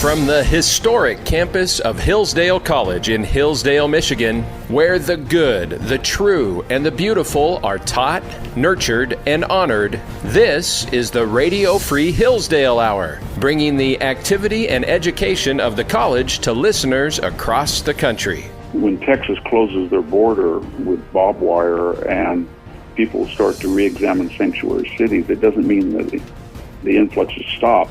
From the historic campus of Hillsdale College in Hillsdale, Michigan, where the good, the true, and the beautiful are taught, nurtured, and honored, this is the Radio Free Hillsdale Hour, bringing the activity and education of the college to listeners across the country. When Texas closes their border with barbed wire and people start to re-examine sanctuary cities, it doesn't mean that the influx has stopped.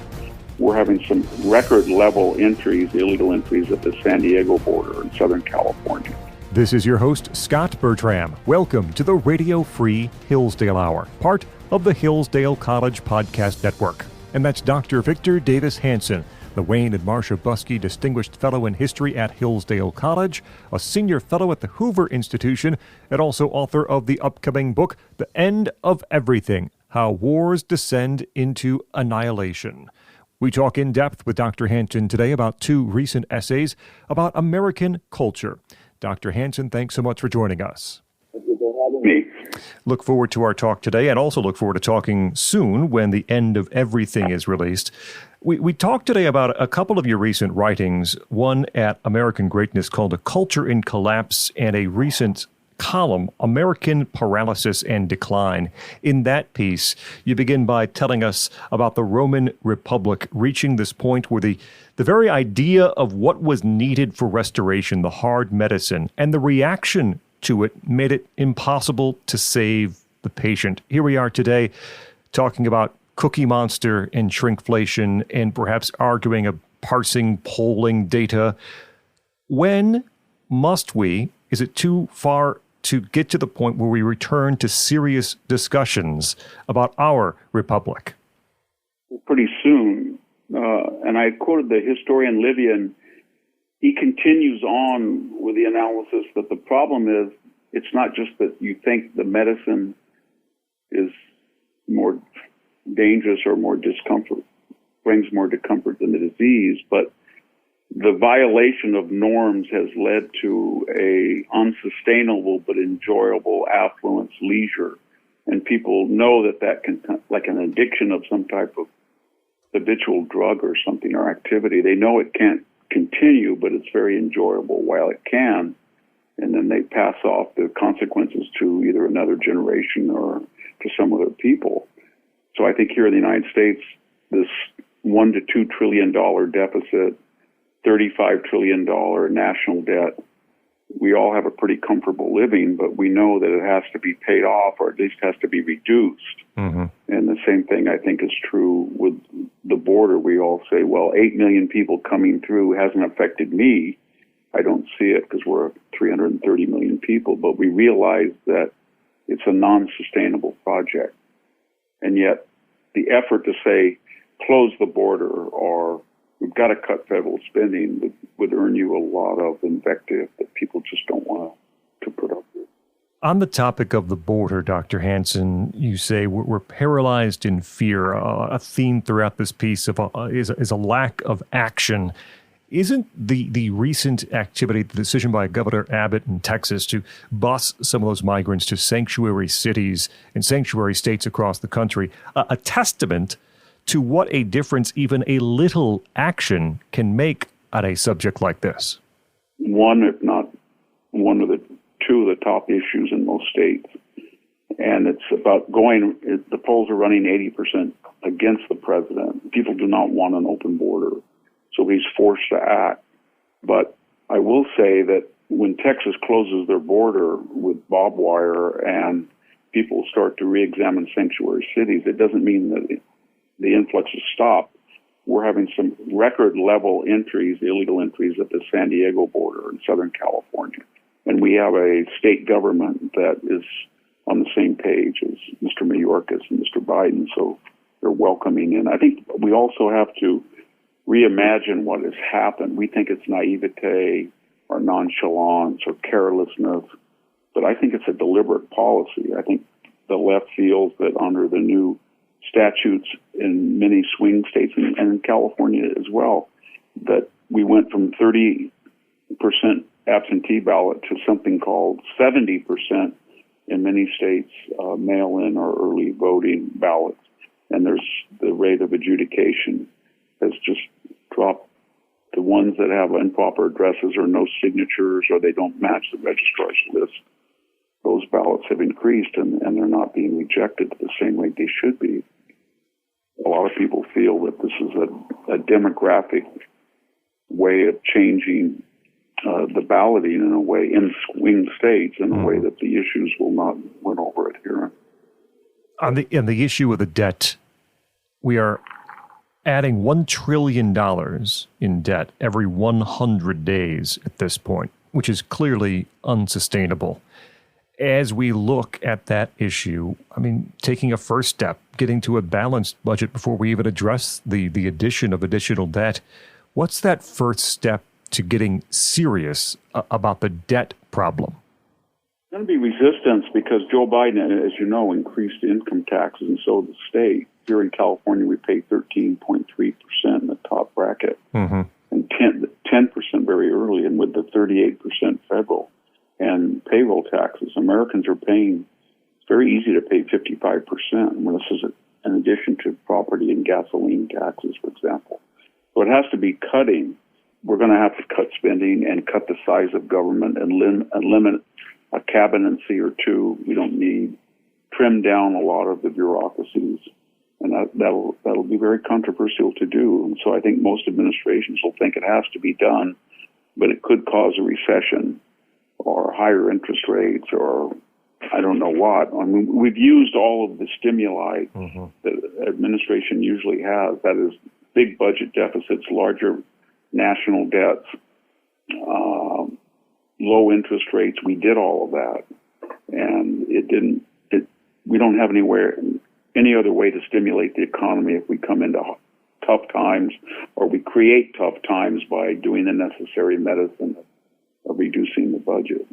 We're having some record-level entries, illegal entries at the San Diego border in Southern California. This is your host, Scot Bertram. Welcome to the Radio Free Hillsdale Hour, part of the Hillsdale College Podcast Network. And that's Dr. Victor Davis Hanson, the Wayne and Marcia Buske Distinguished Fellow in History at Hillsdale College, a Senior Fellow at the Hoover Institution, and also author of the upcoming book, The End of Everything: How Wars Descend into Annihilation. We talk in depth with Dr. Hanson today about two recent essays about American culture. Dr. Hanson, thanks so much for joining us. Thank you for having me. Look forward to our talk today, and also look forward to talking soon when The End of Everything is released. We talked today about a couple of your recent writings, one at American Greatness called A Culture in Collapse, and a recent column, American Paralysis and Decline. In that piece, you begin by telling us about the Roman Republic reaching this point where the very idea of what was needed for restoration, the hard medicine, and the reaction to it made it impossible to save the patient. Here we are today talking about Cookie Monster and shrinkflation, and perhaps arguing of parsing polling data. When must we, is it too far to get to the point where we return to serious discussions about our republic? Pretty soon. And I quoted the historian Livian. He continues on with the analysis that the problem is, it's not just that you think the medicine is more dangerous or more discomfort, brings more discomfort than the disease, but the violation of norms has led to a unsustainable but enjoyable affluence, leisure, and people know that can, like an addiction of some type of habitual drug or something or activity. They know it can't continue, but it's very enjoyable while it can, and then they pass off the consequences to either another generation or to some other people. So I think here in the United States, this $1 to $2 trillion deficit, $35 trillion national debt, we all have a pretty comfortable living, but we know that it has to be paid off, or at least has to be reduced. Mm-hmm. And the same thing, I think, is true with the border. We all say, well, 8 million people coming through hasn't affected me. I don't see it because we're 330 million people, but we realize that it's a non-sustainable project. And yet the effort to say, close the border, or we've got to cut federal spending, would earn you a lot of invective that people just don't want to put up with. On the topic of the border, Dr. Hanson, you say we're paralyzed in fear. A theme throughout this piece is a lack of action. Isn't the recent activity, the decision by Governor Abbott in Texas to bus some of those migrants to sanctuary cities and sanctuary states across the country, a testament to what a difference even a little action can make on a subject like this? One, if not one of the two of the top issues in most states. And it's about the polls are running 80% against the president. People do not want an open border, so he's forced to act. But I will say that when Texas closes their border with barbed wire and people start to re-examine sanctuary cities, it doesn't mean that the influx has stopped. We're having some record-level entries, illegal entries at the San Diego border in Southern California. And we have a state government that is on the same page as Mr. Mayorkas and Mr. Biden, so they're welcoming in. I think we also have to reimagine what has happened. We think it's naivete or nonchalance or carelessness, but I think it's a deliberate policy. I think the left feels that under the new statutes in many swing states and in California as well, that we went from 30% absentee ballot to something called 70% in many states, mail-in or early voting ballots. And there's the rate of adjudication has just dropped the ones that have improper addresses or no signatures or they don't match the registrar's list, those ballots have increased and they're not being rejected the same way they should be. A lot of people feel that this is a demographic way of changing the balloting in a way in swing states in a way that the issues will not win over adherence. On the issue of the debt, we are adding $1 trillion in debt every 100 days at this point, which is clearly unsustainable. As we look at that issue, I mean, taking a first step, getting to a balanced budget before we even address the addition of additional debt, what's that first step to getting serious about the debt problem? There's going to be resistance because Joe Biden, as you know, increased income taxes, and so did the state. Here in California, we pay 13.3% in the top bracket, and 10% very early, and with the 38% federal and payroll taxes, Americans are paying. It's very easy to pay 55%. Well, this is in addition to property and gasoline taxes, for example. So it has to be cutting. We're going to have to cut spending and cut the size of government and limit a cabinet or two we don't need, trim down a lot of the bureaucracies, and that'll be very controversial to do. And so I think most administrations will think it has to be done, but it could cause a recession or higher interest rates or I don't know what. I mean, we've used all of the stimuli that administration usually has. That is big budget deficits, larger national debts, low interest rates. We did all of that, and we don't have any other way to stimulate the economy if we come into tough times, or we create tough times by doing the necessary medicine of reducing the budget.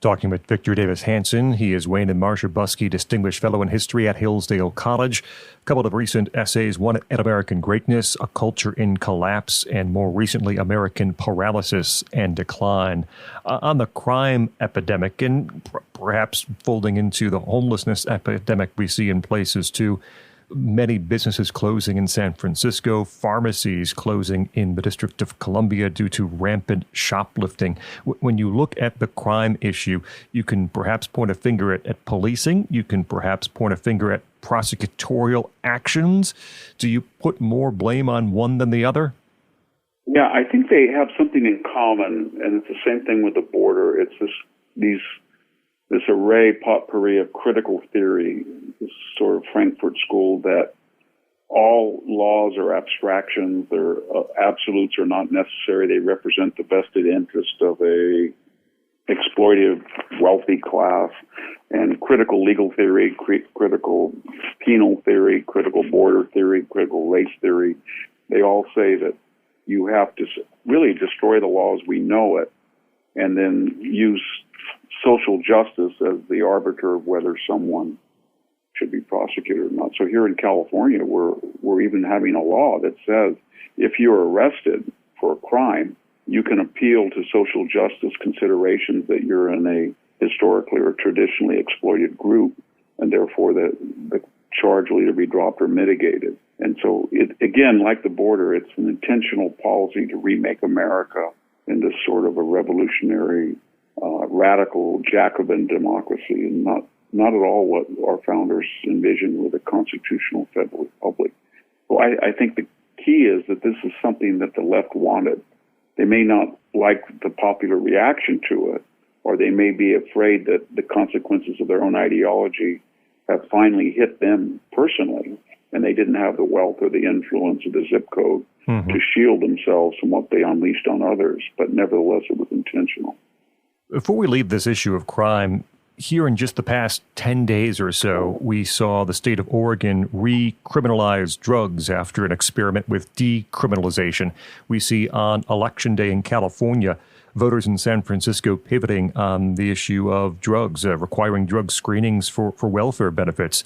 Talking with Victor Davis Hanson. He is Wayne and Marcia Buske Distinguished Fellow in History at Hillsdale College. A couple of recent essays, one at American Greatness, A Culture in Collapse, and more recently, American Paralysis and Decline. On the crime epidemic, and perhaps folding into the homelessness epidemic we see in places too, many businesses closing in San Francisco, pharmacies closing in the District of Columbia due to rampant shoplifting. When you look at the crime issue, you can perhaps point a finger at policing. You can perhaps point a finger at prosecutorial actions. Do you put more blame on one than the other? Yeah, I think they have something in common, and it's the same thing with the border. It's this array potpourri of critical theory, this sort of Frankfurt School that all laws are abstractions, their absolutes are not necessary, they represent the vested interest of a exploitive wealthy class, and critical legal theory, critical penal theory, critical border theory, critical race theory, they all say that you have to really destroy the laws we know it, and then use social justice as the arbiter of whether someone should be prosecuted or not. So here in California, we're even having a law that says if you're arrested for a crime, you can appeal to social justice considerations that you're in a historically or traditionally exploited group, and therefore the charge will either be dropped or mitigated. And so, again, like the border, it's an intentional policy to remake America into sort of a revolutionary radical Jacobin democracy, and not at all what our founders envisioned with a constitutional federal republic. So I think the key is that this is something that the left wanted. They may not like the popular reaction to it, or they may be afraid that the consequences of their own ideology have finally hit them personally, and they didn't have the wealth or the influence or the zip code to shield themselves from what they unleashed on others. But nevertheless, it was intentional. Before we leave this issue of crime, here in just the past 10 days or so, we saw the state of Oregon recriminalize drugs after an experiment with decriminalization. We see on Election Day in California, voters in San Francisco pivoting on the issue of drugs, requiring drug screenings for welfare benefits,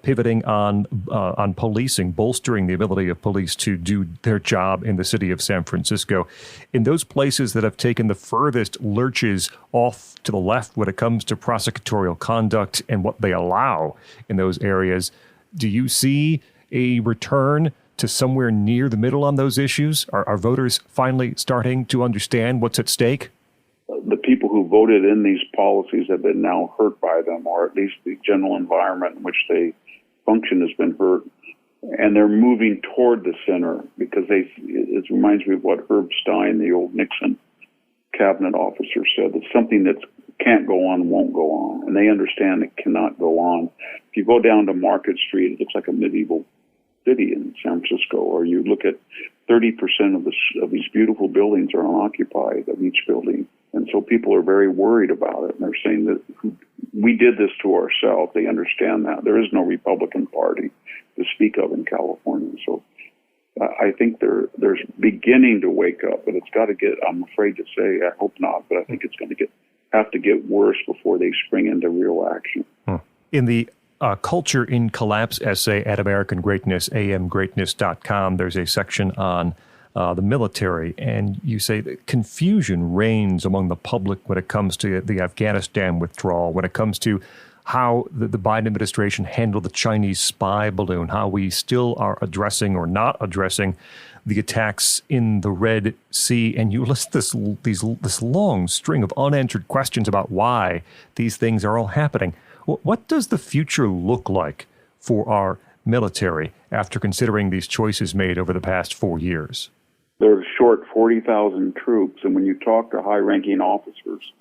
pivoting on policing, bolstering the ability of police to do their job in the city of San Francisco. In those places that have taken the furthest lurches off to the left when it comes to prosecutorial conduct and what they allow in those areas, do you see a return to somewhere near the middle on those issues? Are voters finally starting to understand what's at stake? The people who voted in these policies have been now hurt by them, or at least the general environment in which they function has been hurt. And they're moving toward the center because it reminds me of what Herb Stein, the old Nixon cabinet officer, said, that something that can't go on won't go on. And they understand it cannot go on. If you go down to Market Street, it looks like a medieval city in San Francisco, or you look at 30% of these beautiful buildings are unoccupied, of each building. And so people are very worried about it. And they're saying that we did this to ourselves. They understand that. There is no Republican Party to speak of in California. So I think they're beginning to wake up, but it's got to get, I'm afraid to say, I hope not, but I think it's going to have to get worse before they spring into real action. In the Culture in Collapse essay at American Greatness, amgreatness.com, there's a section on the military, and you say that confusion reigns among the public when it comes to the Afghanistan withdrawal, when it comes to how the Biden administration handled the Chinese spy balloon, how we still are addressing or not addressing the attacks in the Red Sea. And you list this long string of unanswered questions about why these things are all happening. What does the future look like for our military after considering these choices made over the past 4 years? They're short 40,000 troops, and when you talk to high-ranking officers,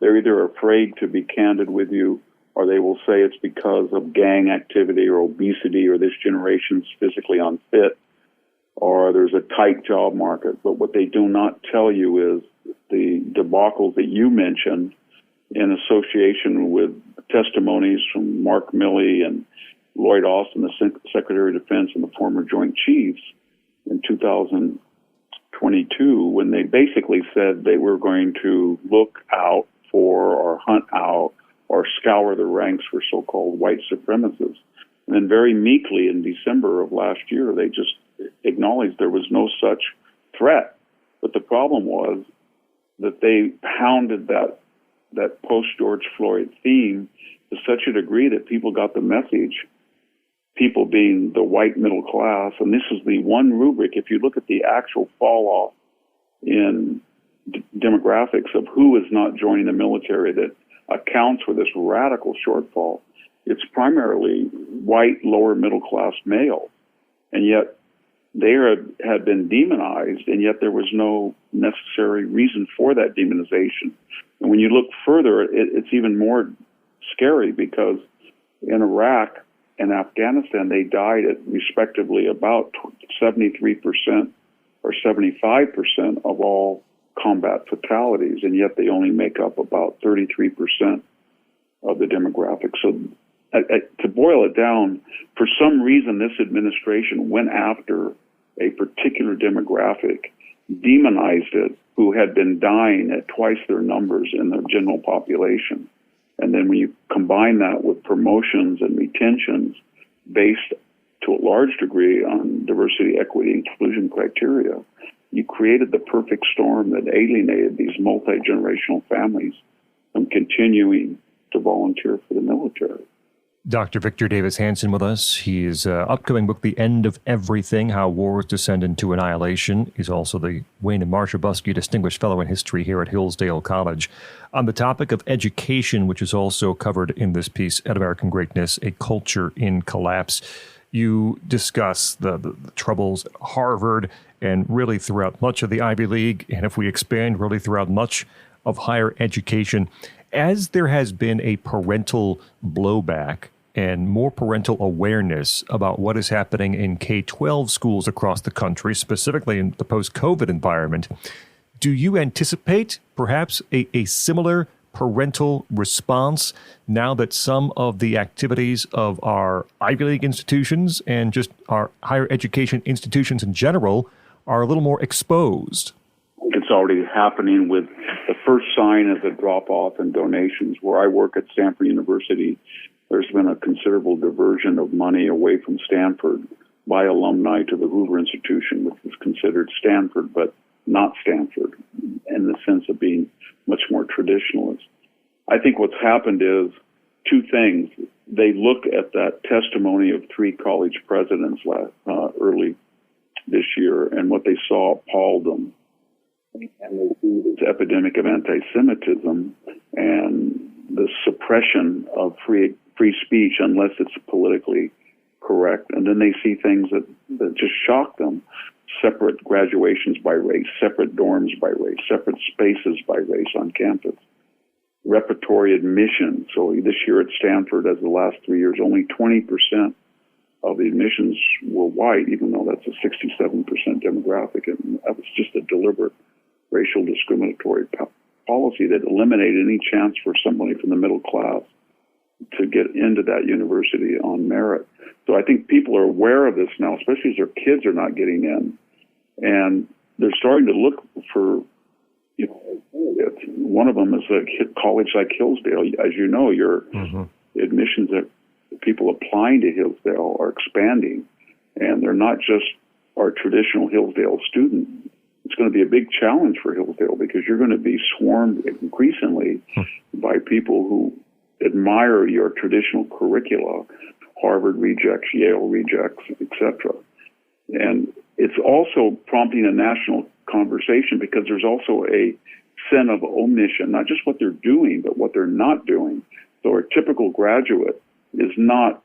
they're either afraid to be candid with you, or they will say it's because of gang activity or obesity, or this generation's physically unfit, or there's a tight job market. But what they do not tell you is the debacles that you mentioned in association with testimonies from Mark Milley and Lloyd Austin, the Secretary of Defense, and the former Joint Chiefs in 2022, when they basically said they were going to look out for or hunt out or scour the ranks for so-called white supremacists. And then very meekly in December of last year, they just acknowledged there was no such threat. But the problem was that they pounded that post-George Floyd theme to such a degree that people got the message, people being the white middle class. And this is the one rubric, if you look at the actual fall-off in demographics of who is not joining the military that accounts for this radical shortfall, it's primarily white, lower middle class male. And yet they had been demonized, and yet there was no necessary reason for that demonization. And when you look further, it's even more scary, because in Iraq and Afghanistan, they died at respectively about 73% or 75% of all combat fatalities, and yet they only make up about 33% of the demographic. So to boil it down, for some reason this administration went after a particular demographic, demonized it, who had been dying at twice their numbers in the general population. And then when you combine that with promotions and retentions based to a large degree on diversity, equity, inclusion criteria, you created the perfect storm that alienated these multi-generational families from continuing to volunteer for the military. Dr. Victor Davis Hanson with us. His upcoming book, The End of Everything, How Wars Descend into Annihilation. He's also the Wayne and Marcia Buske Distinguished Fellow in History here at Hillsdale College. On the topic of education, which is also covered in this piece at American Greatness, A Culture in Collapse, you discuss the troubles at Harvard and really throughout much of the Ivy League, and if we expand, really throughout much of higher education. As there has been a parental blowback and more parental awareness about what is happening in K-12 schools across the country, specifically in the post-COVID environment, do you anticipate perhaps a similar parental response now that some of the activities of our Ivy League institutions and just our higher education institutions in general are a little more exposed? It's already happening with the first sign of the drop-off in donations. Where I work at Stanford University, there's been a considerable diversion of money away from Stanford by alumni to the Hoover Institution, which is considered Stanford, but not Stanford, in the sense of being much more traditionalist. I think what's happened is two things. They look at that testimony of three college presidents early this year, and what they saw appalled them. And they see this epidemic of anti-Semitism and the suppression of free speech unless it's politically correct. And then they see things that just shock them. Separate graduations by race, separate dorms by race, separate spaces by race on campus. Repertory admission. So this year at Stanford, as the last 3 years, only 20% of the admissions were white, even though that's a 67% demographic. And that was just a deliberate racial discriminatory policy that eliminated any chance for somebody from the middle class to get into that university on merit. So I think people are aware of this now, especially as their kids are not getting in. And they're starting to look for, one of them is a college like Hillsdale. As you know, your admissions that people applying to Hillsdale are expanding, and they're not just our traditional Hillsdale student. It's going to be a big challenge for Hillsdale because you're going to be swarmed increasingly by people who admire your traditional curricula, Harvard rejects, Yale rejects, etc. And it's also prompting a national conversation because there's also a sin of omission, not just what they're doing, but what they're not doing. So a typical graduate is not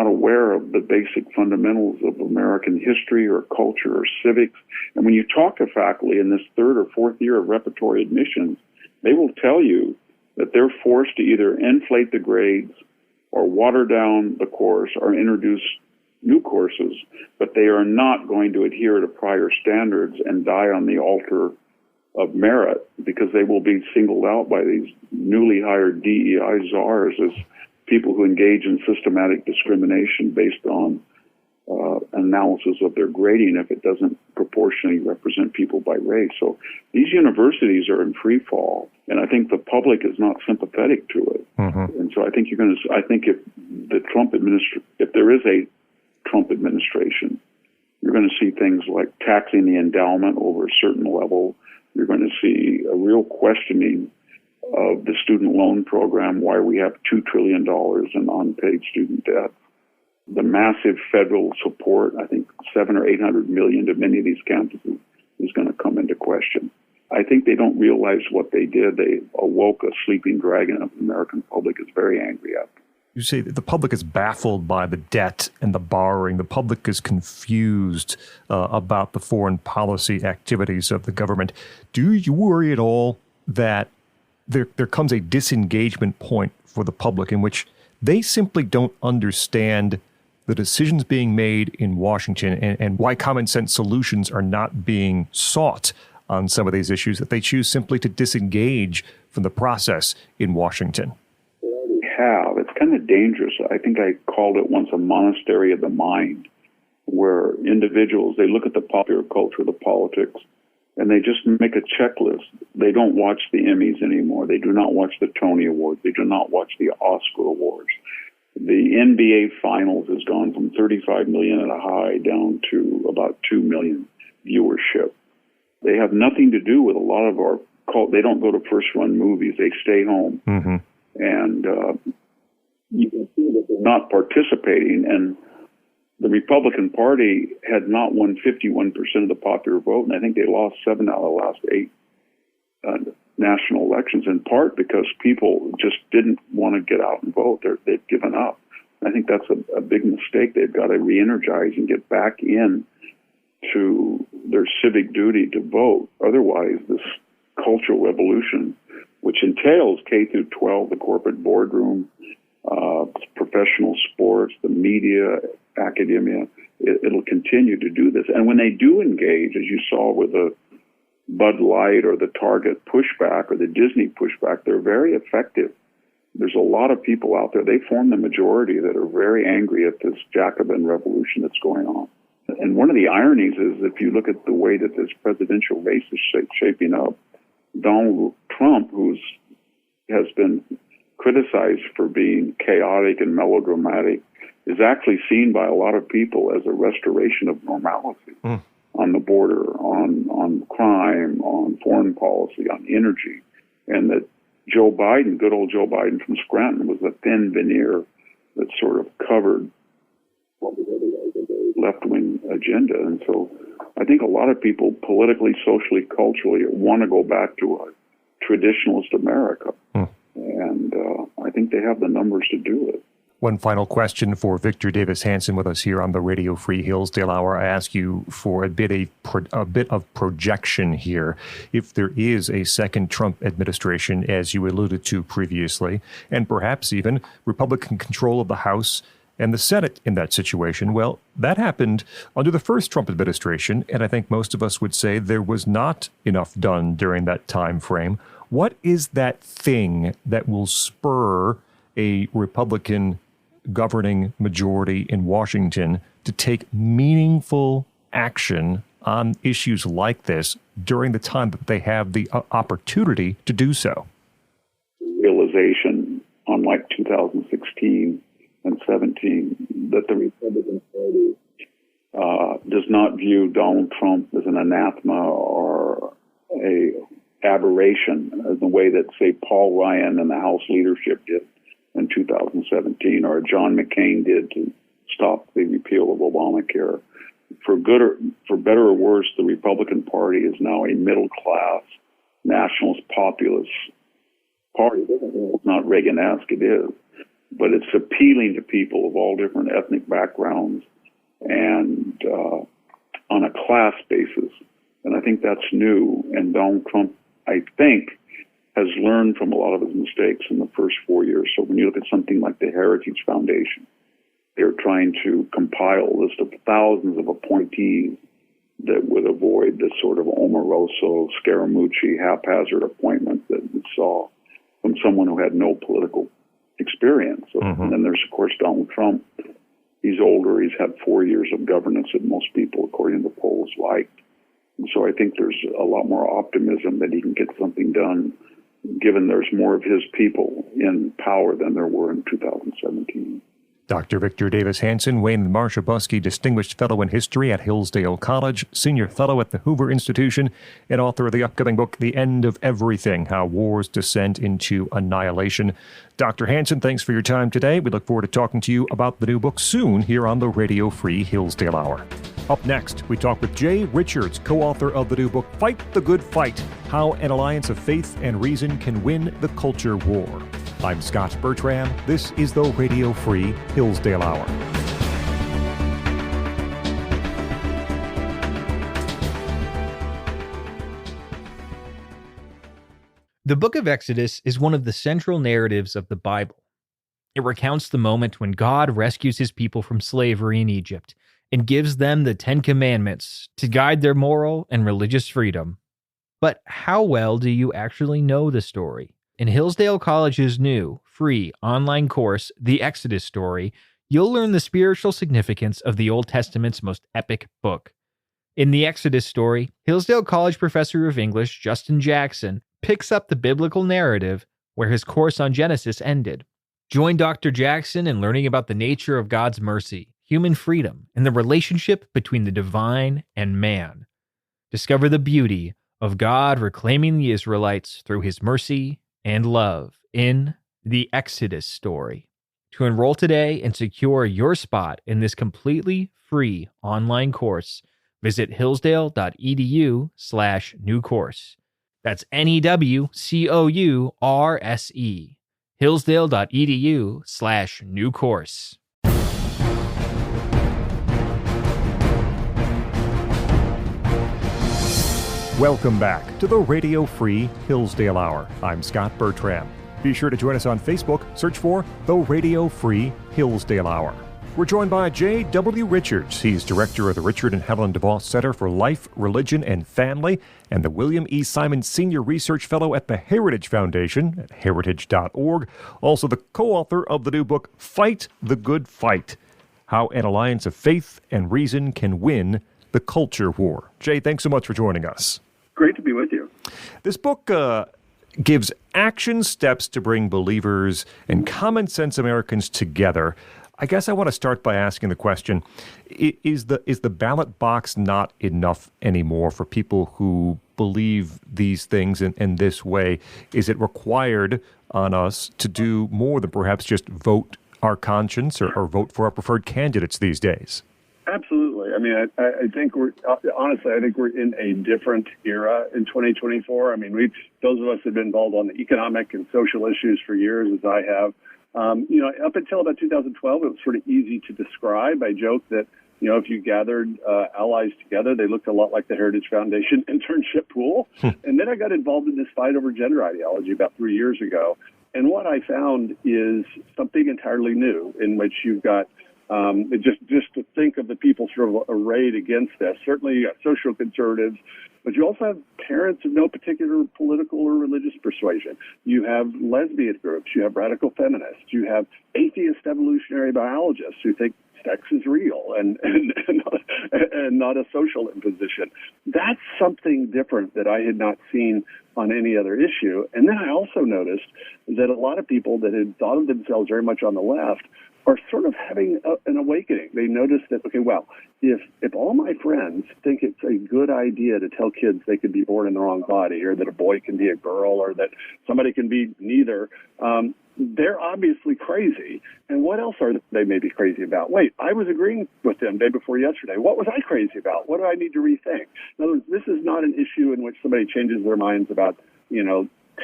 aware of the basic fundamentals of American history or culture or civics. And when you talk to faculty in this third or fourth year of repertory admissions, they will tell you that they're forced to either inflate the grades or water down the course or introduce new courses, but they are not going to adhere to prior standards and die on the altar of merit because they will be singled out by these newly hired DEI czars as people who engage in systematic discrimination based on analysis of their grading if it doesn't proportionally represent people by race. So these universities are in free fall, and I think the public is not sympathetic to it. And so I think if the if there is a Trump administration, you're going to see things like taxing the endowment over a certain level. You're going to see a real questioning of the student loan program, why we have $2 trillion in unpaid student debt. The massive federal support, I think $700 or $800 million to many of these campuses, is going to come into question. I think they don't realize what they did. They awoke a sleeping dragon of the American public is very angry at them. You say that the public is baffled by the debt and the borrowing. The public is confused about the foreign policy activities of the government. Do you worry at all that there comes a disengagement point for the public in which they simply don't understand the decisions being made in Washington and why common sense solutions are not being sought on some of these issues, that they choose simply to disengage from the process in Washington? It's kind of dangerous. I think I called it once a monastery of the mind, where individuals, they look at the popular culture, the politics, and they just make a checklist. They don't watch the Emmys anymore. They do not watch the Tony Awards. They do not watch the Oscar Awards. The NBA Finals has gone from 35 million at a high down to about 2 million viewership. They have nothing to do with a lot of our they don't go to first-run movies. They stay home. And you can see that they're not participating. And the Republican Party had not won 51% of the popular vote, and I think they lost 7 out of the last 8 national elections, in part because people just didn't want to get out and vote. They've given up. I think that's a big mistake. They've got to re-energize and get back in to their civic duty to vote. Otherwise, this cultural revolution, which entails K through 12, the corporate boardroom, professional sports, the media, academia, it'll continue to do this. And when they do engage, as you saw with the Bud Light or the Target pushback or the Disney pushback, they're very effective. There's a lot of people out there, they form the majority, that are very angry at this Jacobin revolution that's going on. And one of the ironies is, if you look at the way that this presidential race is shaping up, Donald Trump, has been criticized for being chaotic and melodramatic, is actually seen by a lot of people as a restoration of normalcy on the border, on crime, on foreign policy, on energy. And that Joe Biden, good old Joe Biden from Scranton, was a thin veneer that sort of covered what was otherwise a very left-wing agenda. And so I think a lot of people politically, socially, culturally want to go back to a traditionalist America. And I think they have the numbers to do it. One final question for Victor Davis Hanson with us here on the Radio Free Hillsdale Hour. I ask you for a bit of projection here. If there is a second Trump administration, as you alluded to previously, and perhaps even Republican control of the House and the Senate in that situation, well, that happened under the first Trump administration, and I think most of us would say there was not enough done during that time frame. What is that thing that will spur a Republican governing majority in Washington to take meaningful action on issues like this during the time that they have the opportunity to do so? Realization, unlike 2016 and 17, that the Republican Party does not view Donald Trump as an anathema or a aberration in the way that, say, Paul Ryan and the House leadership did in 2017, or John McCain did to stop the repeal of Obamacare. For better or worse, the Republican Party is now a middle-class, nationalist, populist party. It's not Reagan-esque, it is. But it's appealing to people of all different ethnic backgrounds and on a class basis. And I think that's new. And Donald Trump, I think, has learned from a lot of his mistakes in the first 4 years. So when you look at something like the Heritage Foundation, they're trying to compile a list of thousands of appointees that would avoid the sort of Omaroso, Scaramucci, haphazard appointment that we saw from someone who had no political experience. And then there's, of course, Donald Trump. He's older. He's had 4 years of governance that most people, according to polls, liked. And so I think there's a lot more optimism that he can get something done, given there's more of his people in power than there were in 2017. Dr. Victor Davis Hanson, Wayne and Marcia Buske Distinguished Fellow in History at Hillsdale College, Senior Fellow at the Hoover Institution, and author of the upcoming book, The End of Everything, How Wars Descend into Annihilation. Dr. Hanson, thanks for your time today. We look forward to talking to you about the new book soon here on the Radio Free Hillsdale Hour. Up next, we talk with Jay Richards, co-author of the new book, Fight the Good Fight, How an Alliance of Faith and Reason Can Win the Culture War. I'm Scot Bertram. This is the Radio Free Hillsdale Hour. The book of Exodus is one of the central narratives of the Bible. It recounts the moment when God rescues his people from slavery in Egypt and gives them the 10 Commandments to guide their moral and religious freedom. But how well do you actually know the story? In Hillsdale College's new, free online course, The Exodus Story, you'll learn the spiritual significance of the Old Testament's most epic book. In The Exodus Story, Hillsdale College professor of English, Justin Jackson, picks up the biblical narrative where his course on Genesis ended. Join Dr. Jackson in learning about the nature of God's mercy, human freedom, and the relationship between the divine and man. Discover the beauty of God reclaiming the Israelites through his mercy and love in The Exodus Story. To enroll today and secure your spot in this completely free online course, visit hillsdale.edu/new course. That's NEWCOURSE. Hillsdale.edu/new course. Welcome back to the Radio Free Hillsdale Hour. I'm Scot Bertram. Be sure to join us on Facebook. Search for the Radio Free Hillsdale Hour. We're joined by J.W. Richards. He's director of the Richard and Helen DeVos Center for Life, Religion, and Family, and the William E. Simon Senior Research Fellow at the Heritage Foundation at heritage.org. Also the co-author of the new book, Fight the Good Fight, How an Alliance of Faith and Reason Can Win the Culture War. Jay, thanks so much for joining us. Great to be with you. This book gives action steps to bring believers and common sense Americans together. I guess I want to start by asking the question, is the ballot box not enough anymore for people who believe these things in this way? Is it required on us to do more than perhaps just vote our conscience or vote for our preferred candidates these days? Absolutely. I mean, I think honestly, I think we're in a different era in 2024. I mean, those of us have been involved on the economic and social issues for years, as I have. Up until about 2012, it was sort of easy to describe. I joke that, if you gathered allies together, they looked a lot like the Heritage Foundation internship pool. And then I got involved in this fight over gender ideology about 3 years ago. And what I found is something entirely new, in which you've got just to think of the people sort of arrayed against this. Certainly you got social conservatives, but you also have parents of no particular political or religious persuasion. You have lesbian groups. You have radical feminists. You have atheist evolutionary biologists who think sex is real and not a social imposition. That's something different that I had not seen on any other issue. And then I also noticed that a lot of people that had thought of themselves very much on the left are sort of having an awakening. They notice that, okay, well, if all my friends think it's a good idea to tell kids they could be born in the wrong body, or that a boy can be a girl, or that somebody can be neither, they're obviously crazy. And what else are they maybe crazy about? Wait, I was agreeing with them day before yesterday. What was I crazy about? What do I need to rethink? In other words, this is not an issue in which somebody changes their minds about,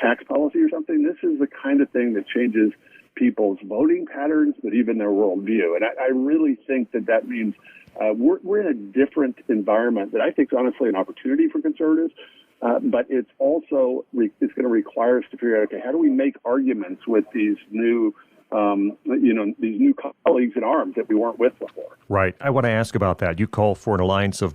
tax policy or something. This is the kind of thing that changes people's voting patterns, but even their worldview. And I really think that means we're in a different environment that I think is honestly an opportunity for conservatives. But it's also it's going to require us to figure out, okay, how do we make arguments with these new these new colleagues in arms that we weren't with before? Right. I want to ask about that. You call for an alliance of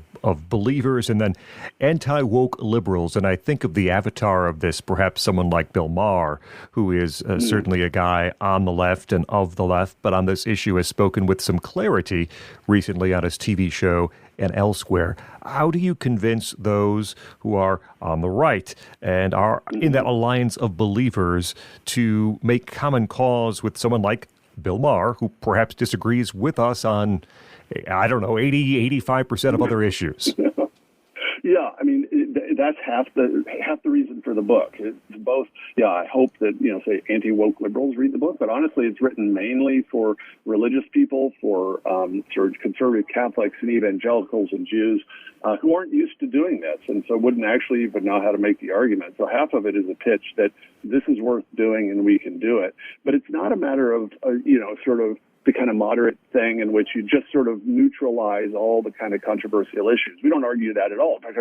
believers and then anti-woke liberals. And I think of the avatar of this, perhaps someone like Bill Maher, who is certainly a guy on the left and of the left, but on this issue has spoken with some clarity recently on his TV show and elsewhere. How do you convince those who are on the right and are in that alliance of believers to make common cause with someone like Bill Maher, who perhaps disagrees with us on, 80-85% of other issues? Yeah, I mean, that's half the reason for the book. It's both, I hope that, say, anti-woke liberals read the book, but honestly, it's written mainly for religious people, for sort of conservative Catholics and evangelicals and Jews who aren't used to doing this, and so wouldn't actually even know how to make the argument. So half of it is a pitch that this is worth doing and we can do it. But it's not a matter of, sort of the kind of moderate thing in which you just sort of neutralize all the kind of controversial issues. We don't argue that at all. In fact,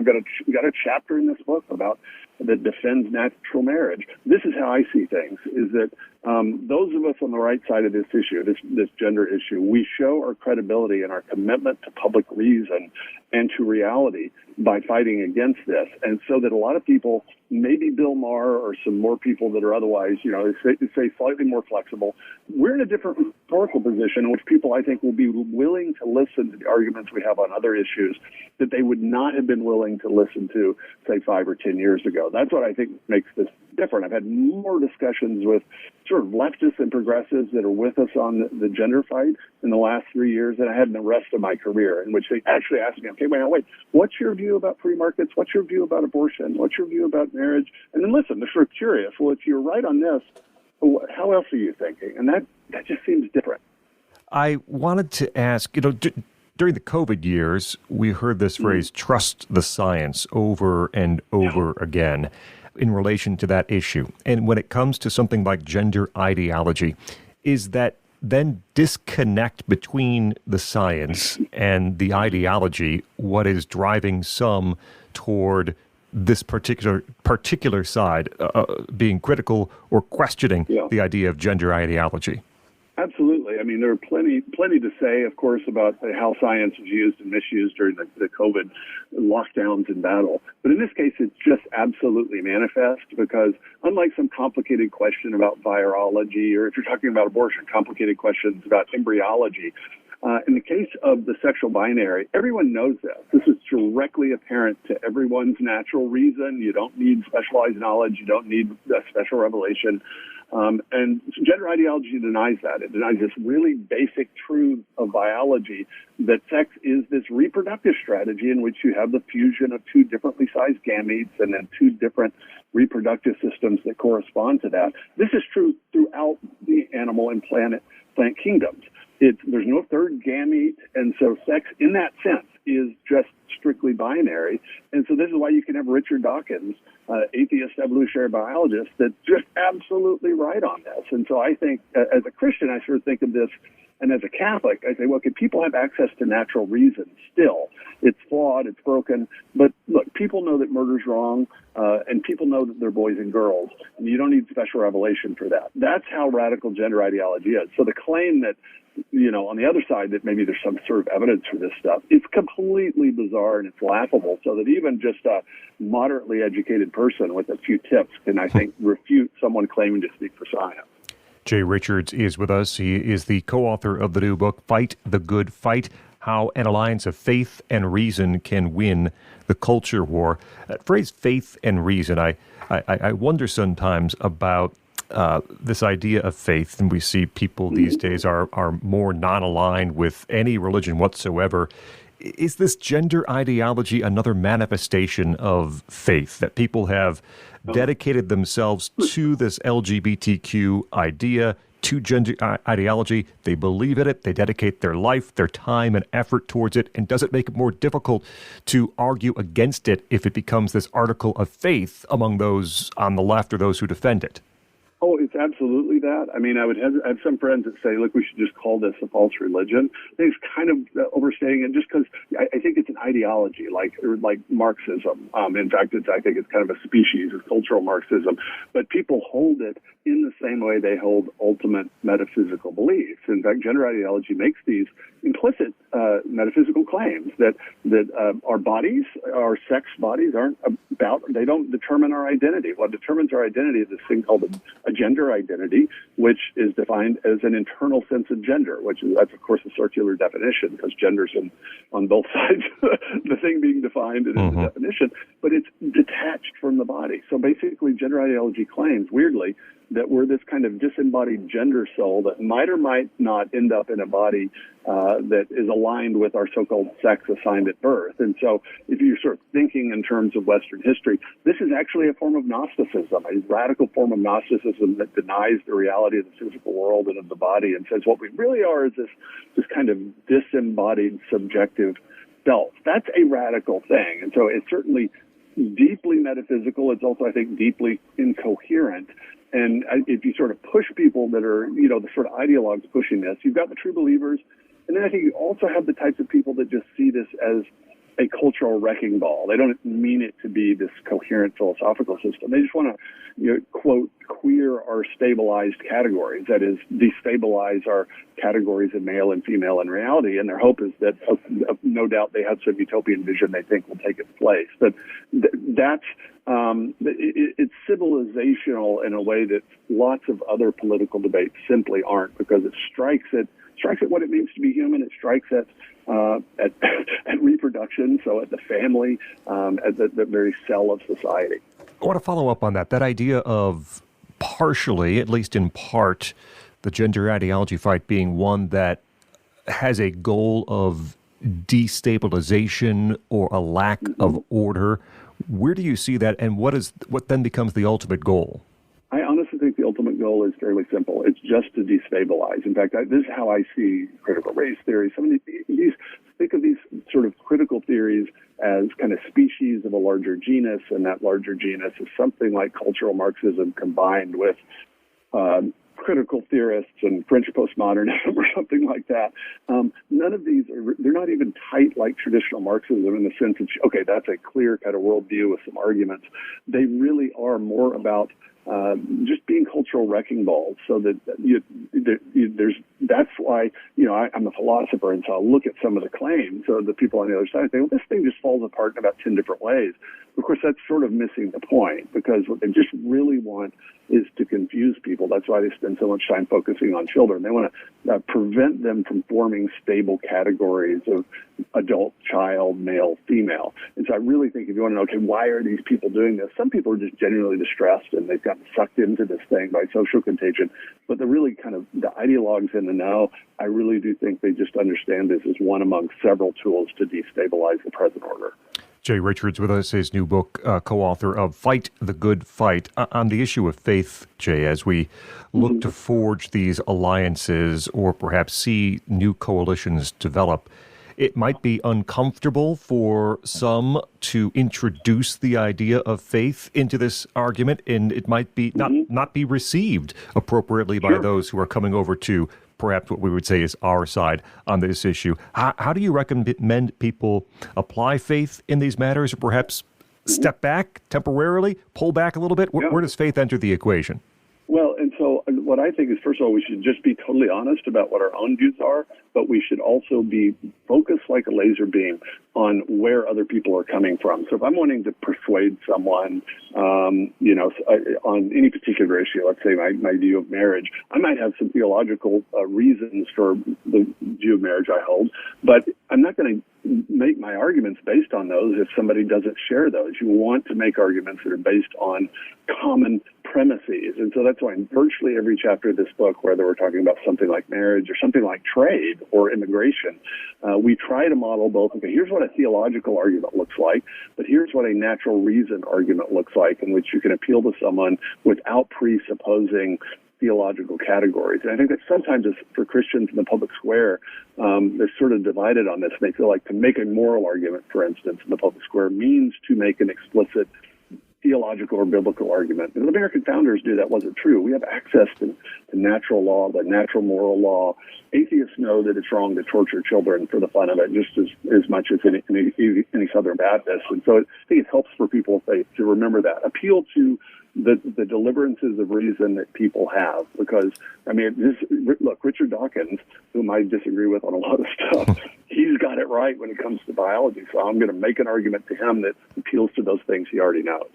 we got a chapter in this book about that defends natural marriage. This is how I see things, is that those of us on the right side of this issue, this gender issue, we show our credibility and our commitment to public reason and to reality by fighting against this. And so that a lot of people, maybe Bill Maher or some more people that are otherwise, say slightly more flexible, we're in a different rhetorical position in which people, I think, will be willing to listen to the arguments we have on other issues that they would not have been willing to listen to, say, 5 or 10 years ago. That's what I think makes this different. I've had more discussions with sort of leftists and progressives that are with us on the gender fight in the last 3 years than I had in the rest of my career, in which they actually asked me, okay, wait, what's your view about free markets? What's your view about abortion? What's your view about marriage? And then listen, they're sort of curious. Well, if you're right on this, how else are you thinking? And that just seems different. I wanted to ask, during the COVID years, we heard this phrase, trust the science, over and over again in relation to that issue. And when it comes to something like gender ideology, is that then disconnect between the science and the ideology what is driving some toward this particular side being critical or questioning the idea of gender ideology? Absolutely. I mean, there are plenty to say, of course, about how science was used and misused during the COVID lockdowns and battle. But in this case, it's just absolutely manifest because unlike some complicated question about virology, or if you're talking about abortion, complicated questions about embryology, in the case of the sexual binary, everyone knows this. This is directly apparent to everyone's natural reason. You don't need specialized knowledge. You don't need a special revelation. And gender ideology denies that. It denies this really basic truth of biology that sex is this reproductive strategy in which you have the fusion of two differently sized gametes and then two different reproductive systems that correspond to that. This is true throughout the animal and plant kingdoms. there's no third gamete, and so sex in that sense is just strictly binary. And so this is why you can have Richard Dawkins, atheist evolutionary biologist, that's just absolutely right on this. And so I think, as a Christian, I sort of think of this, and as a Catholic, I say, well, can people have access to natural reason still? It's flawed, it's broken, but look, people know that murder's wrong, and people know that they're boys and girls, and you don't need special revelation for that. That's how radical gender ideology is. So the claim that, on the other side, that maybe there's some sort of evidence for this stuff, it's completely bizarre and it's laughable, so that even just a moderately educated person with a few tips can, I think, refute someone claiming to speak for science. Jay Richards is with us. He is the co-author of the new book, Fight the Good Fight, How an Alliance of Faith and Reason Can Win the Culture War. That phrase, faith and reason, I wonder sometimes about this idea of faith, and we see people these days are more non-aligned with any religion whatsoever. Is this gender ideology another manifestation of faith, that people have dedicated themselves to this LGBTQ idea, to gender ideology? They believe in it. They dedicate their life, their time, and effort towards it. And does it make it more difficult to argue against it if it becomes this article of faith among those on the left or those who defend it? Oh, it's absolutely that. I mean, I have some friends that say, look, we should just call this a false religion. I think it's kind of overstating it, just because I think it's an ideology, like Marxism. In fact, I think it's kind of a species of cultural Marxism. But people hold it in the same way they hold ultimate metaphysical beliefs. In fact, gender ideology makes these implicit metaphysical claims that our bodies, our sex bodies, they don't determine our identity. What determines our identity is this thing called a gender identity, which is defined as an internal sense of gender, that's of course a circular definition, because gender's on both sides, the thing being defined in the definition, but it's detached from the body. So basically, gender ideology claims, weirdly, that we're this kind of disembodied gender soul that might or might not end up in a body that is aligned with our so-called sex assigned at birth. And so if you're sort of thinking in terms of Western history, this is actually a form of Gnosticism, a radical form of Gnosticism that denies the reality of the physical world and of the body, and says what we really are is this kind of disembodied subjective self. That's a radical thing. And so it's certainly deeply metaphysical. It's also, I think, deeply incoherent. And if you sort of push people that are, the sort of ideologues pushing this, you've got the true believers. And then I think you also have the types of people that just see this as a cultural wrecking ball. They don't mean it to be this coherent philosophical system. They just want to, quote, queer or stabilized categories. That is, destabilize our categories of male and female in reality. And their hope is that, no doubt, they have some utopian vision they think will take its place. But it's civilizational in a way that lots of other political debates simply aren't, because it strikes at what it means to be human. It strikes at reproduction, so at the family, at the very cell of society. I want to follow up on that idea of partially, at least in part, the gender ideology fight being one that has a goal of destabilization or a lack of order. Where do you see that, and what then becomes the ultimate goal? I honestly think the ultimate goal is fairly simple. It's just to destabilize. In fact, this is how I see critical race theory. Some of these, think of these sort of critical theories as kind of species of a larger genus, and that larger genus is something like cultural Marxism combined with critical theorists and French postmodernism or something like that. None of these they're not even tight like traditional Marxism in the sense that, okay, that's a clear kind of worldview with some arguments. They really are more about just being cultural wrecking balls, so that that's why, I'm a philosopher, and so I'll look at some of the claims of the people on the other side and think, well, this thing just falls apart in about 10 different ways. Of course, that's sort of missing the point, because what they just really want is to confuse people. That's why they spend so much time focusing on children. They want to prevent them from forming stable categories of adult, child, male, female. And so I really think if you want to know, okay, why are these people doing this? Some people are just genuinely distressed, and they've gotten sucked into this thing by social contagion. But the really kind of the ideologues in the know, I really do think they just understand this as one among several tools to destabilize the present order. Jay Richards with us, his new book, co-author of Fight the Good Fight. On the issue of faith, Jay, as we look to forge these alliances or perhaps see new coalitions develop, it might be uncomfortable for some to introduce the idea of faith into this argument, and it might be not be received appropriately by those who are coming over to perhaps what we would say is our side on this issue. How do you recommend people apply faith in these matters, or perhaps step back temporarily, pull back a little bit? Where does faith enter the equation? Well, and so what I think is, first of all, we should just be totally honest about what our own views are, but we should also be focused like a laser beam on where other people are coming from. So if I'm wanting to persuade someone, on any particular issue, let's say my view of marriage, I might have some theological reasons for the view of marriage I hold, but I'm not going to make my arguments based on those if somebody doesn't share those. You want to make arguments that are based on common premises. And so that's why in virtually every chapter of this book, whether we're talking about something like marriage or something like trade or immigration, we try to model both. Okay, here's what a theological argument looks like, but here's what a natural reason argument looks like, in which you can appeal to someone without presupposing theological categories. And I think that sometimes for Christians in the public square, they're sort of divided on this. They feel like to make a moral argument, for instance, in the public square means to make an explicit theological or biblical argument. And the American founders knew that wasn't true. We have access to natural law, the natural moral law. Atheists know that it's wrong to torture children for the fun of it, just as much as any Southern Baptist. And so I think it helps for people of faith to remember that. Appeal to the deliverances of reason that people have, because, I mean, look, Richard Dawkins, whom I disagree with on a lot of stuff, he's got it right when it comes to biology, so I'm going to make an argument to him that appeals to those things he already knows.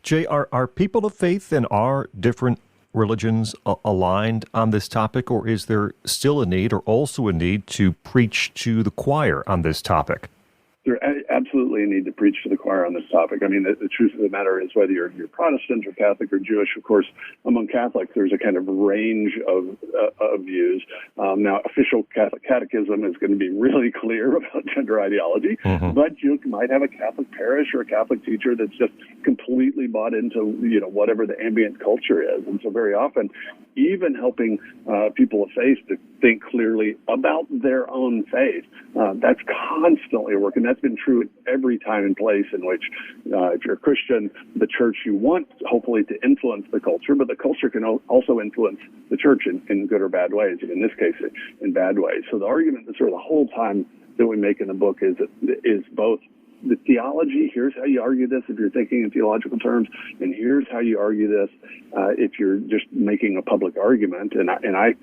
Jay, are people of faith and are different religions aligned on this topic, or is there still a need, or also a need, to preach to the choir on this topic? There's absolutely a need to preach to the choir on this topic. I mean, the truth of the matter is, whether you're Protestant or Catholic or Jewish, of course, among Catholics, there's a kind of range of views. Now, official Catholic catechism is going to be really clear about gender ideology, but you might have a Catholic parish or a Catholic teacher that's just completely bought into, whatever the ambient culture is. And so very often, even helping people of faith to think clearly about their own faith, that's constantly a work. And that's been true at every time and place in which, if you're a Christian, the church, you want, hopefully, to influence the culture, but the culture can also influence the church in good or bad ways, in this case, in bad ways. So the argument that sort of the whole time that we make in the book is both the theology, here's how you argue this if you're thinking in theological terms, and here's how you argue this if you're just making a public argument. And I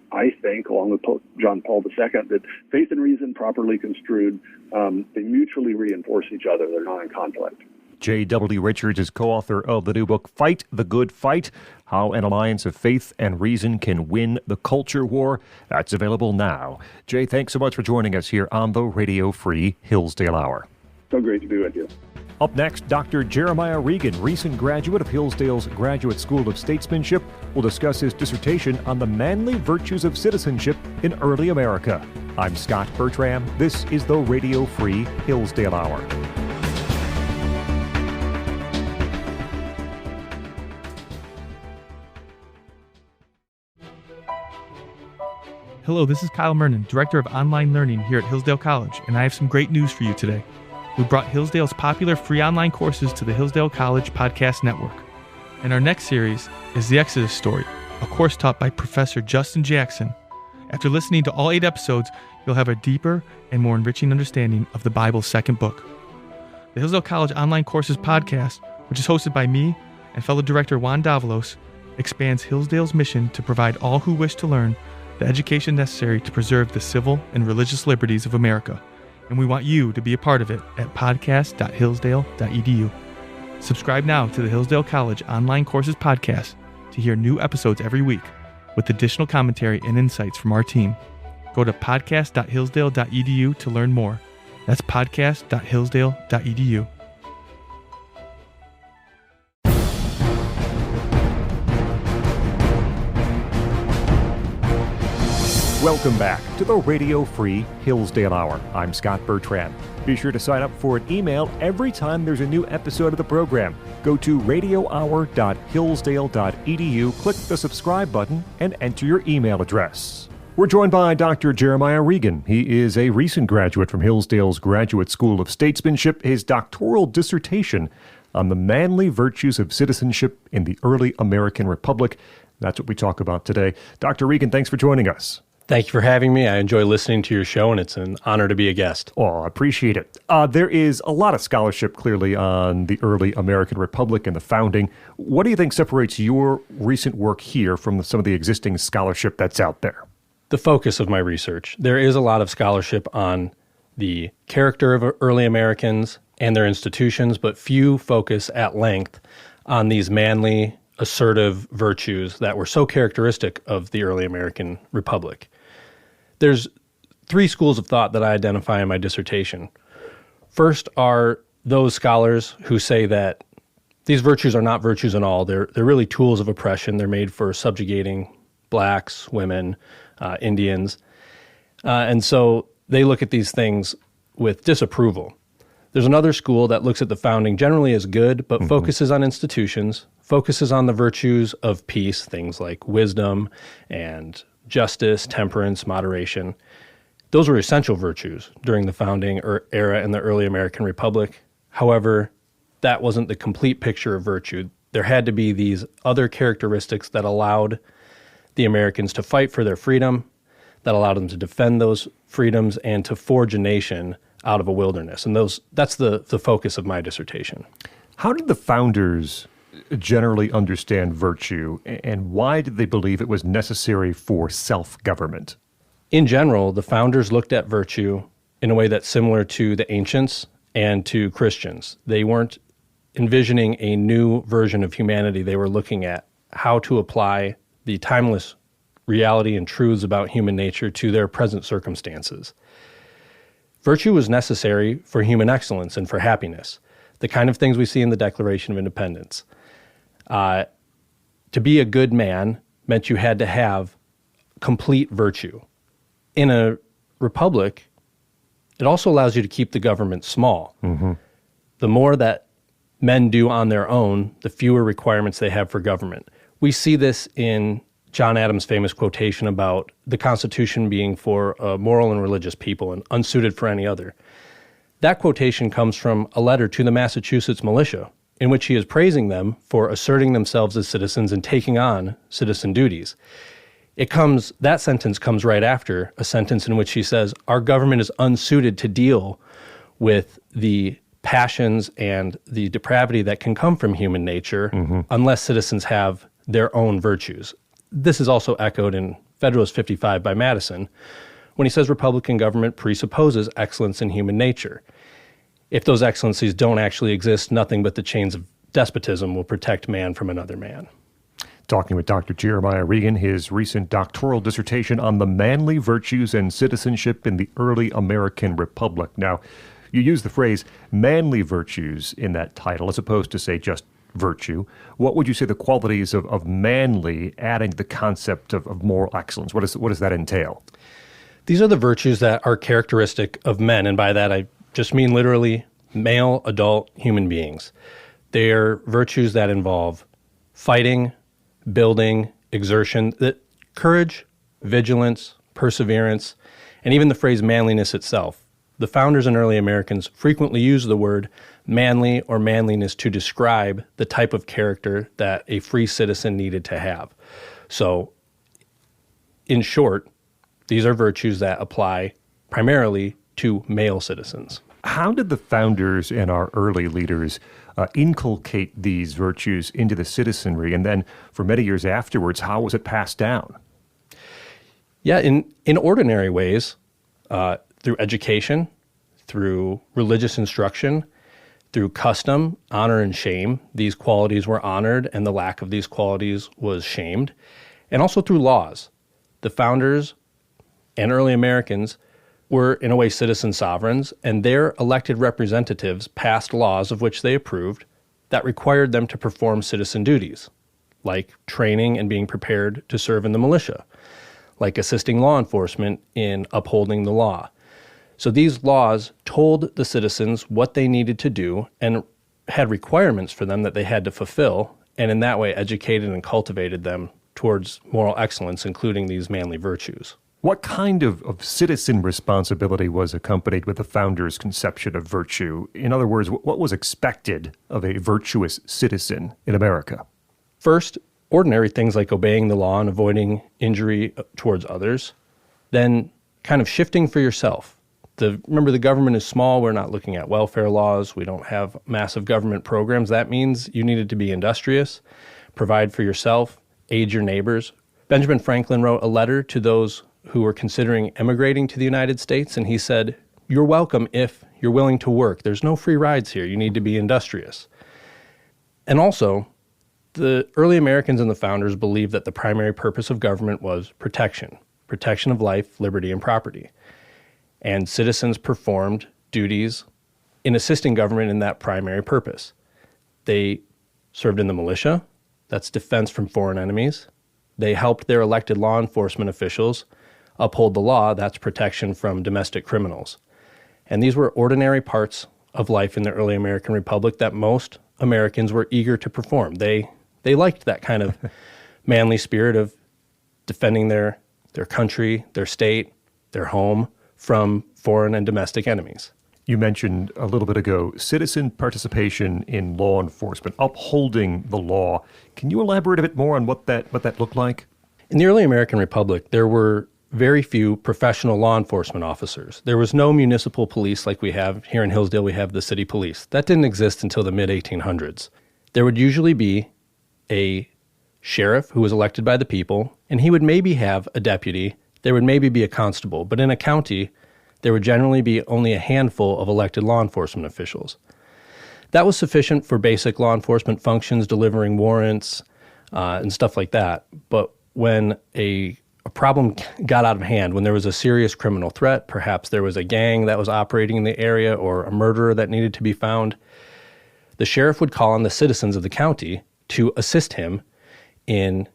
think, along with John Paul II, that faith and reason, properly construed, they mutually reinforce each other. They're not in conflict. J.W. Richards is co-author of the new book, Fight the Good Fight, How an Alliance of Faith and Reason Can Win the Culture War. That's available now. Jay, thanks so much for joining us here on the Radio Free Hillsdale Hour. So great to be with you. Up next, Dr. Jeremiah Regan, recent graduate of Hillsdale's Graduate School of Statesmanship, will discuss his dissertation on the manly virtues of citizenship in early America. I'm Scot Bertram. This is the Radio Free Hillsdale Hour. Hello, this is Kyle Mernon, Director of Online Learning here at Hillsdale College, and I have some great news for you today. We brought Hillsdale's popular free online courses to the Hillsdale College Podcast Network. And our next series is The Exodus Story, a course taught by Professor Justin Jackson. After listening to all 8 episodes, you'll have a deeper and more enriching understanding of the Bible's second book. The Hillsdale College Online Courses Podcast, which is hosted by me and fellow director Juan Davalos, expands Hillsdale's mission to provide all who wish to learn the education necessary to preserve the civil and religious liberties of America. And we want you to be a part of it at podcast.hillsdale.edu. Subscribe now to the Hillsdale College Online Courses Podcast to hear new episodes every week with additional commentary and insights from our team. Go to podcast.hillsdale.edu to learn more. That's podcast.hillsdale.edu. Welcome Welcome back to the Radio Free Hillsdale Hour. I'm Scot Bertram. Be sure to sign up for an email every time there's a new episode of the program. Go to radiohour.hillsdale.edu, click the subscribe button, and enter your email address. We're joined by Dr. Jeremiah Regan. He is a recent graduate from Hillsdale's Graduate School of Statesmanship. His doctoral dissertation on the manly virtues of citizenship in the early American Republic. That's what we talk about today. Dr. Regan, thanks for joining us. Thank you for having me. I enjoy listening to your show, and it's an honor to be a guest. Oh, I appreciate it. There is a lot of scholarship, clearly, on the early American Republic and the founding. What do you think separates your recent work here from some of the existing scholarship that's out there? The focus of my research. There is a lot of scholarship on the character of early Americans and their institutions, but few focus at length on these manly, assertive virtues that were so characteristic of the early American Republic. There's three schools of thought that I identify in my dissertation. First are those scholars who say that these virtues are not virtues at all. They're really tools of oppression. They're made for subjugating blacks, women, Indians. And so they look at these things with disapproval. There's another school that looks at the founding generally as good, but focuses on institutions, focuses on the virtues of peace, things like wisdom and justice, temperance, moderation. Those were essential virtues during the founding era in the early American Republic. However, that wasn't the complete picture of virtue. There had to be these other characteristics that allowed the Americans to fight for their freedom, that allowed them to defend those freedoms and to forge a nation out of a wilderness. And that's the focus of my dissertation. How did the founders generally understand virtue, and why did they believe it was necessary for self-government? In general, the founders looked at virtue in a way that's similar to the ancients and to Christians. They weren't envisioning a new version of humanity. They were looking at how to apply the timeless reality and truths about human nature to their present circumstances. Virtue was necessary for human excellence and for happiness, the kind of things we see in the Declaration of Independence. To be a good man meant you had to have complete virtue. In a republic, it also allows you to keep the government small. The more that men do on their own, the fewer requirements they have for government. We see this in John Adams' famous quotation about the Constitution being for a moral and religious people and unsuited for any other. That quotation comes from a letter to the Massachusetts militia in which he is praising them for asserting themselves as citizens and taking on citizen duties. That sentence comes right after a sentence in which he says, our government is unsuited to deal with the passions and the depravity that can come from human nature unless citizens have their own virtues. This is also echoed in Federalist 55 by Madison when he says Republican government presupposes excellence in human nature. If those excellencies don't actually exist, nothing but the chains of despotism will protect man from another man. Talking with Dr. Jeremiah Regan, his recent doctoral dissertation on the manly virtues and citizenship in the early American Republic. Now, you use the phrase manly virtues in that title as opposed to, say, just virtue. What would you say the qualities of manly adding to the concept of moral excellence? What does that entail? These are the virtues that are characteristic of men, and by that I just mean literally male adult human beings. They are virtues that involve fighting, building, exertion, courage, vigilance, perseverance, and even the phrase manliness itself. The founders and early Americans frequently use the word manly or manliness to describe the type of character that a free citizen needed to have. So, in short, these are virtues that apply primarily to male citizens. How did the founders and our early leaders inculcate these virtues into the citizenry? And then for many years afterwards, how was it passed down? Yeah, in ordinary ways, through education, through religious instruction, through custom, honor, and shame, these qualities were honored and the lack of these qualities was shamed. And also through laws. The founders and early Americans were, in a way, citizen sovereigns, and their elected representatives passed laws of which they approved that required them to perform citizen duties, like training and being prepared to serve in the militia, like assisting law enforcement in upholding the law. So these laws told the citizens what they needed to do and had requirements for them that they had to fulfill, and in that way educated and cultivated them towards moral excellence, including these manly virtues. What kind of citizen responsibility was accompanied with the founders' conception of virtue? In other words, what was expected of a virtuous citizen in America? First, ordinary things like obeying the law and avoiding injury towards others. Then kind of shifting for yourself. Remember, the government is small. We're not looking at welfare laws. We don't have massive government programs. That means you needed to be industrious, provide for yourself, aid your neighbors. Benjamin Franklin wrote a letter to those who were considering emigrating to the United States, and he said, "You're welcome if you're willing to work. There's no free rides here. You need to be industrious." And also, the early Americans and the founders believed that the primary purpose of government was protection of life, liberty, and property. And citizens performed duties in assisting government in that primary purpose. They served in the militia, that's defense from foreign enemies. They helped their elected law enforcement officials uphold the law, that's protection from domestic criminals. And these were ordinary parts of life in the early American Republic that most Americans were eager to perform. They liked that kind of manly spirit of defending their country, their state, their home from foreign and domestic enemies. You mentioned a little bit ago citizen participation in law enforcement, upholding the law. Can you elaborate a bit more on what that looked like? In the early American Republic, there were very few professional law enforcement officers. There was no municipal police like we have here in Hillsdale. We have the city police. That didn't exist until the mid-1800s. There would usually be a sheriff who was elected by the people, and he would maybe have a deputy. There would maybe be a constable. But in a county, there would generally be only a handful of elected law enforcement officials. That was sufficient for basic law enforcement functions, delivering warrants and stuff like that. But when a problem got out of hand, when there was a serious criminal threat, perhaps there was a gang that was operating in the area or a murderer that needed to be found, the sheriff would call on the citizens of the county to assist him in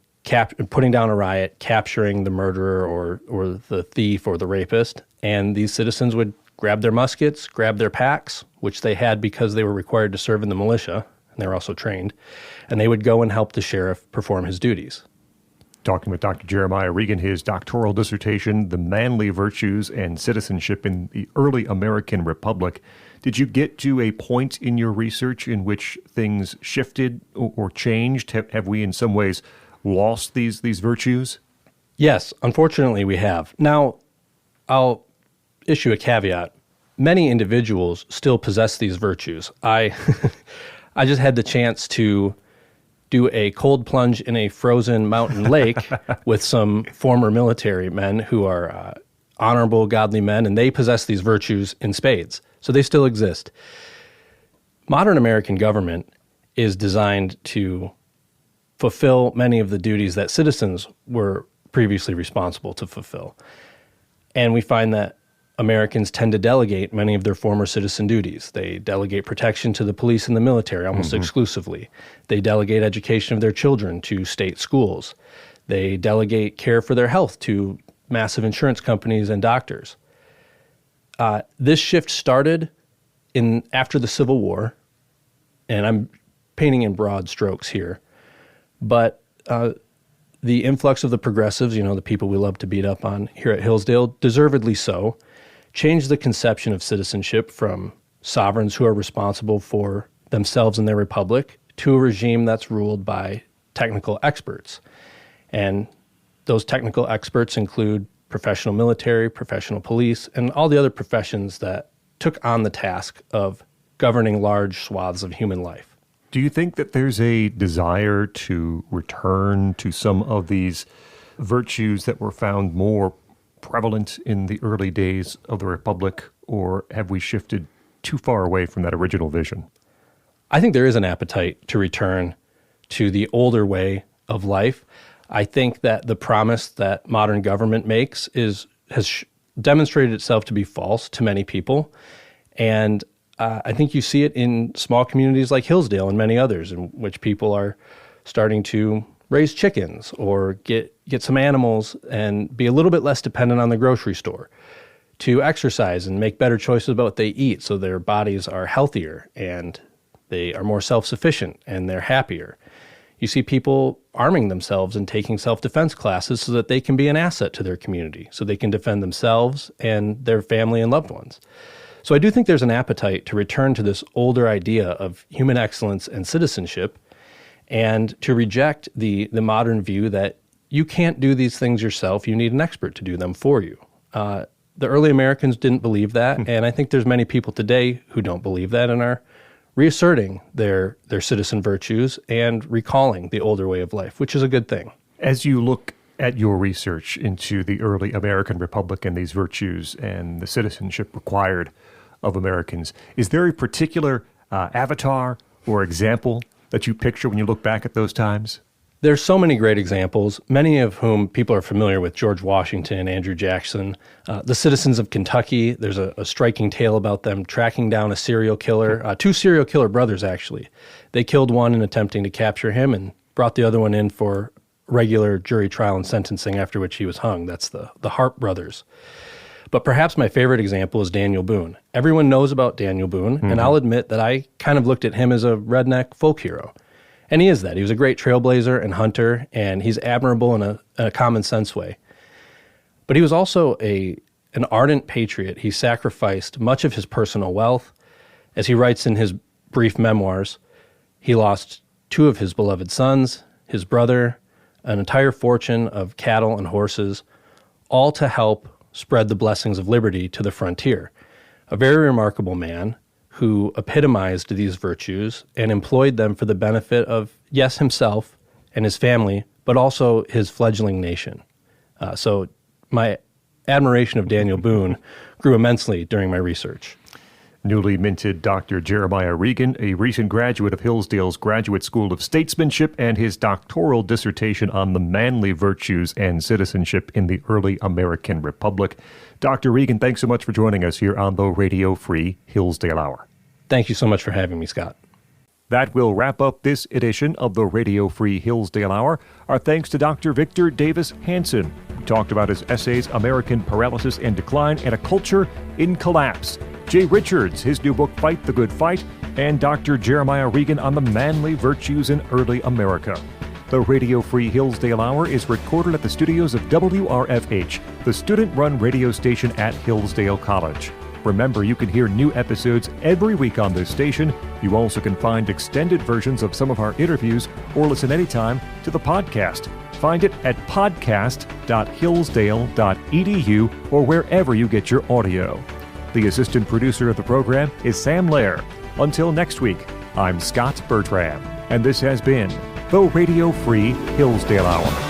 putting down a riot, capturing the murderer or the thief or the rapist. And these citizens would grab their muskets, grab their packs, which they had because they were required to serve in the militia, and they were also trained, and they would go and help the sheriff perform his duties. Talking with Dr. Jeremiah Regan, his doctoral dissertation, The Manly Virtues and Citizenship in the Early American Republic. Did you get to a point in your research in which things shifted or changed? Have we in some ways lost these virtues? Yes, unfortunately we have. Now, I'll issue a caveat. Many individuals still possess these virtues. I just had the chance to do a cold plunge in a frozen mountain lake with some former military men who are honorable, godly men, and they possess these virtues in spades. So they still exist. Modern American government is designed to fulfill many of the duties that citizens were previously responsible to fulfill. And we find that Americans tend to delegate many of their former citizen duties. They delegate protection to the police and the military almost exclusively. They delegate education of their children to state schools. They delegate care for their health to massive insurance companies and doctors. This shift started after the Civil War, and I'm painting in broad strokes here, but the influx of the progressives, the people we love to beat up on here at Hillsdale, deservedly so, changed the conception of citizenship from sovereigns who are responsible for themselves and their republic to a regime that's ruled by technical experts. And those technical experts include professional military, professional police, and all the other professions that took on the task of governing large swaths of human life. Do you think that there's a desire to return to some of these virtues that were found more prevalent in the early days of the Republic, or have we shifted too far away from that original vision? I think there is an appetite to return to the older way of life. I think that the promise that modern government makes has demonstrated itself to be false to many people. And I think you see it in small communities like Hillsdale and many others in which people are starting to raise chickens or get some animals and be a little bit less dependent on the grocery store, to exercise and make better choices about what they eat so their bodies are healthier and they are more self-sufficient and they're happier. You see people arming themselves and taking self-defense classes so that they can be an asset to their community, so they can defend themselves and their family and loved ones. So I do think there's an appetite to return to this older idea of human excellence and citizenship, and to reject the modern view that you can't do these things yourself, you need an expert to do them for you. The early Americans didn't believe that, and I think there's many people today who don't believe that and are reasserting their citizen virtues and recalling the older way of life, which is a good thing. As you look at your research into the early American Republic and these virtues and the citizenship required of Americans, is there a particular avatar or example that you picture when you look back at those times? There's so many great examples, many of whom people are familiar with: George Washington, Andrew Jackson, the citizens of Kentucky. There's a striking tale about them tracking down a serial killer, two serial killer brothers, actually. They killed one in attempting to capture him and brought the other one in for regular jury trial and sentencing, after which he was hung. That's the Hart brothers. But perhaps my favorite example is Daniel Boone. Everyone knows about Daniel Boone, and I'll admit that I kind of looked at him as a redneck folk hero. And he is that. He was a great trailblazer and hunter, and he's admirable in a common sense way. But he was also an ardent patriot. He sacrificed much of his personal wealth. As he writes in his brief memoirs, he lost two of his beloved sons, his brother, an entire fortune of cattle and horses, all to help spread the blessings of liberty to the frontier. A very remarkable man who epitomized these virtues and employed them for the benefit of, yes, himself and his family, but also his fledgling nation. So my admiration of Daniel Boone grew immensely during my research. Newly minted Dr. Jeremiah Regan, a recent graduate of Hillsdale's Graduate School of Statesmanship, and his doctoral dissertation on the manly virtues and citizenship in the early American Republic. Dr. Regan, thanks so much for joining us here on the Radio Free Hillsdale Hour. Thank you so much for having me, Scott. That will wrap up this edition of the Radio Free Hillsdale Hour. Our thanks to Dr. Victor Davis Hanson. We talked about his essays, American Paralysis and Decline, and A Culture in Collapse. Jay Richards, his new book, Fight the Good Fight, and Dr. Jeremiah Regan on the manly virtues in early America. The Radio Free Hillsdale Hour is recorded at the studios of WRFH, the student-run radio station at Hillsdale College. Remember, you can hear new episodes every week on this station. You also can find extended versions of some of our interviews or listen anytime to the podcast. Find it at podcast.hillsdale.edu or wherever you get your audio. The assistant producer of the program is Sam Lair. Until next week, I'm Scot Bertram, and this has been the Radio Free Hillsdale Hour.